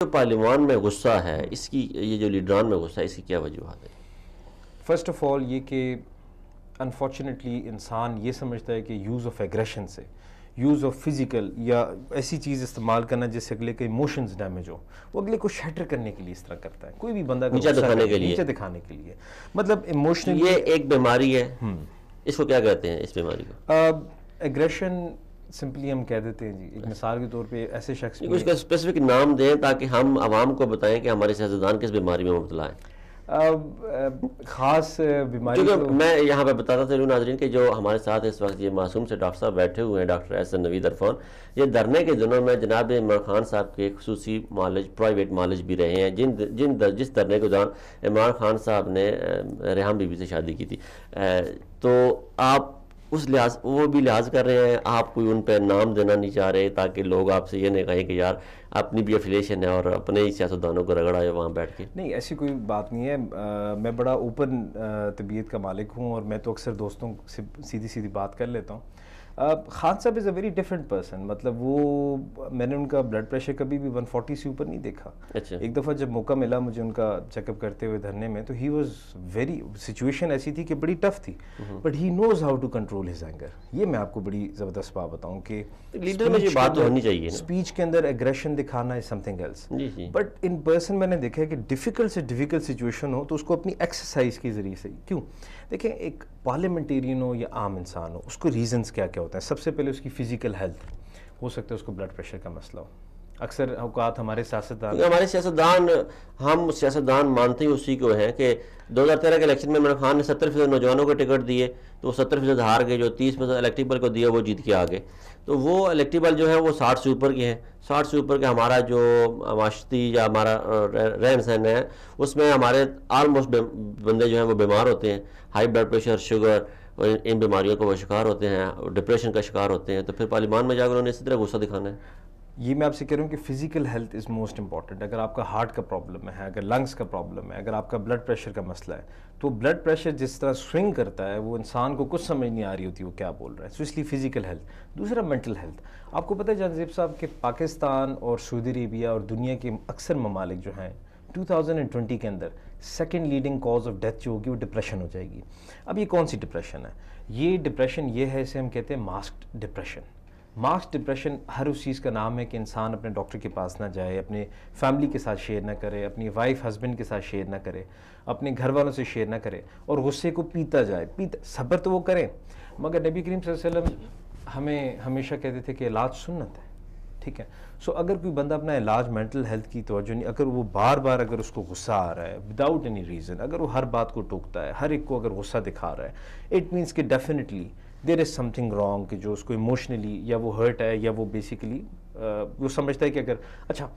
جو پارلیمان میں غصہ ہے اس کی، یہ جو لیڈران میں غصہ ہے، اس کی کیا وجوہات ہے؟ فرسٹ آف آل یہ کہ انفارچونیٹلی انسان یہ سمجھتا ہے کہ یوز آف ایگریشن سے، یوز آف فزیکل یا ایسی چیز استعمال کرنا جس سے اگلے کے ایموشنز ڈیمیج ہو، وہ اگلے کو شیٹر کرنے کے لیے اس طرح کرتا ہے. کوئی بھی بندہ نیچا دکھانے کے لیے، نیچے دکھانے کے لیے، مطلب ایموشنلی. یہ ایک بیماری ہے. اس کو کیا کہتے ہیں، اس بیماری کو؟ ایگریشن سمپلی ہم کہہ دیتے ہیں جی. ایک مثال کے طور پہ ایسے شخص اس کا اسپیسیفک نام دیں تاکہ ہم عوام کو بتائیں کہ ہمارے سیاستدان کس بیماری میں مبتلا ہیں. خاص بیماری. کیونکہ میں یہاں پہ بتاتا چلوں ناظرین کہ جو ہمارے ساتھ اس وقت یہ معصوم سے ڈاکٹر صاحب بیٹھے ہوئے ہیں، ڈاکٹر احسن نوید عرفان، یہ دھرنے کے دنوں میں جناب عمران خان صاحب کے خصوصی معالج، پرائیویٹ معالج بھی رہے ہیں، جس دھرنے کے دوران عمران خان صاحب نے ریحام بی بی سے شادی کی تھی. تو آپ اس لحاظ، وہ بھی لحاظ کر رہے ہیں، آپ کوئی ان پہ نام دینا نہیں چاہ رہے تاکہ لوگ آپ سے یہ نہیں کہیں کہ یار اپنی بھی افیلیشن ہے اور اپنے ہی سیاستدانوں کو رگڑا ہے وہاں بیٹھ کے. نہیں، ایسی کوئی بات نہیں ہے. میں بڑا اوپن طبیعت کا مالک ہوں اور میں تو اکثر دوستوں سے سیدھی سیدھی بات کر لیتا ہوں. خان صاحب از اے ویری ڈفرینٹ پرسن. مطلب وہ، میں نے ان کا بلڈ پریشر کبھی بھی 140 سے اوپر نہیں دیکھا. اچھا. ایک دفعہ جب موقع ملا مجھے ان کا چیک اپ کرتے ہوئے دھرنے میں، تو ہی واز ویری، سچویشن ایسی تھی کہ بڑی ٹف تھی، but he knows how to control his anger. یہ میں آپ کو بڑی زبردست بات بتاؤں کہ لیڈر میں یہ بات تو ہونی چاہیے نا. اسپیچ کے اندر ایگریشن دکھانا از سم تھنگ ایلس. جی. بٹ ان پرسن میں نے دیکھا ہے کہ ڈیفیکلٹ سے ڈیفیکلٹ سچویشن ہو تو اس کو اپنی ایکسرسائز کے ذریعے سے. کیوں؟ دیکھیں، ایک پارلیمنٹیرین ہو یا عام انسان ہو، اس کو ریزنز کیا کیا ہوتے ہیں. سب سے پہلے اس کی فزیکل ہیلتھ. ہو سکتا ہے اس کو بلڈ پریشر کا مسئلہ ہو. اکثر اوقات ہمارے سیاستدان، ہم سیاستدان مانتے ہی اسی کو ہیں کہ 2013 کے الیکشن میں عمران خان نے 70% نوجوانوں کو ٹکٹ دیے تو وہ 70% ہار گئے، جو 30% الیکٹیبل کو دیا وہ جیت کے آگے. تو وہ الیکٹیبل جو ہے وہ 60 سے اوپر کے ہیں. 60 سے اوپر کے ہمارا جو معاشرتی یا ہمارا رہن سہن ہے اس میں ہمارے آلموسٹ بندے جو ہیں وہ بیمار ہوتے ہیں، ہائی بلڈ پریشر، شوگر، ان بیماریوں کو وہ شکار ہوتے ہیں، ڈپریشن کا شکار ہوتے ہیں. تو پھر پارلیمان میں جا کر انہوں نے اسی طرح غصہ دکھانا ہے. یہ میں آپ سے کہہ رہا ہوں کہ physical health is most important. اگر آپ کا ہارٹ کا پرابلم ہے، اگر لنگس کا پرابلم ہے، اگر آپ کا بلڈ پریشر کا مسئلہ ہے، تو بلڈ پریشر جس طرح سوئنگ کرتا ہے وہ انسان کو کچھ سمجھ نہیں آ رہی ہوتی وہ کیا بول رہا ہے. سو اس لیے فزیکل ہیلتھ. دوسرا مینٹل ہیلتھ. آپ کو پتہ ہے جان زیب صاحب کہ پاکستان اور سعودی عربیہ اور دنیا کے اکثر ممالک جو ہیں 2020 کے اندر second leading cause of death جو ہوگی وہ ڈپریشن ہو جائے گی. اب یہ کون سی ڈپریشن ہے؟ یہ ڈپریشن یہ ہے، اسے ہم کہتے ہیں ماسکڈ ڈپریشن. ماسک ڈپریشن ہر اس چیز کا نام ہے کہ انسان اپنے ڈاکٹر کے پاس نہ جائے، اپنے فیملی کے ساتھ شیئر نہ کرے، اپنی وائف ہسبینڈ کے ساتھ شیئر نہ کرے، اپنے گھر والوں سے شیئر نہ کرے، اور غصے کو پیتا جائے. صبر تو وہ کریں، مگر نبی کریم صلی اللہ علیہ وسلم ہمیں ہمیشہ کہتے تھے کہ علاج سنت ہے. ٹھیک ہے. سو اگر کوئی بندہ اپنا علاج مینٹل ہیلتھ کی توجہ نہیں، اگر وہ بار بار اگر اس کو غصہ آ رہا ہے وداؤٹ اینی ریزن، اگر وہ ہر بات کو ٹوکتا ہے، ہر ایک کو اگر غصہ دکھا رہا ہے، اٹ مینس کہ definitely there is some thing wrong, کہ جو اس کو ایموشنلی یا وہ ہرٹ ہے یا وہ بیسیکلی وہ سمجھتا ہے کہ اگر اچھا.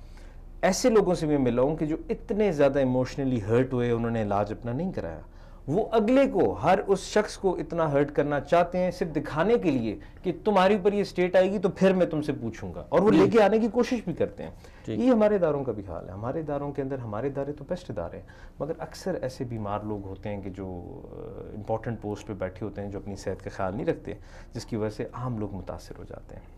ایسے لوگوں سے میں ملا ہوں کہ جو اتنے زیادہ ایموشنلی ہرٹ ہوئے، انہوں نے علاج اپنا نہیں کرایا، وہ اگلے کو، ہر اس شخص کو اتنا ہرٹ کرنا چاہتے ہیں صرف دکھانے کے لیے کہ تمہاری اوپر یہ اسٹیٹ آئے گی تو پھر میں تم سے پوچھوں گا، اور وہ لے کے آنے کی کوشش بھی کرتے ہیں. یہ ہمارے اداروں کا بھی حال ہے. ہمارے اداروں کے اندر، ہمارے ادارے تو بیسٹ ادارے ہیں، مگر اکثر ایسے بیمار لوگ ہوتے ہیں کہ جو امپورٹنٹ پوسٹ پہ بیٹھے ہوتے ہیں، جو اپنی صحت کا خیال نہیں رکھتے، جس کی وجہ سے عام لوگ متاثر ہو جاتے ہیں.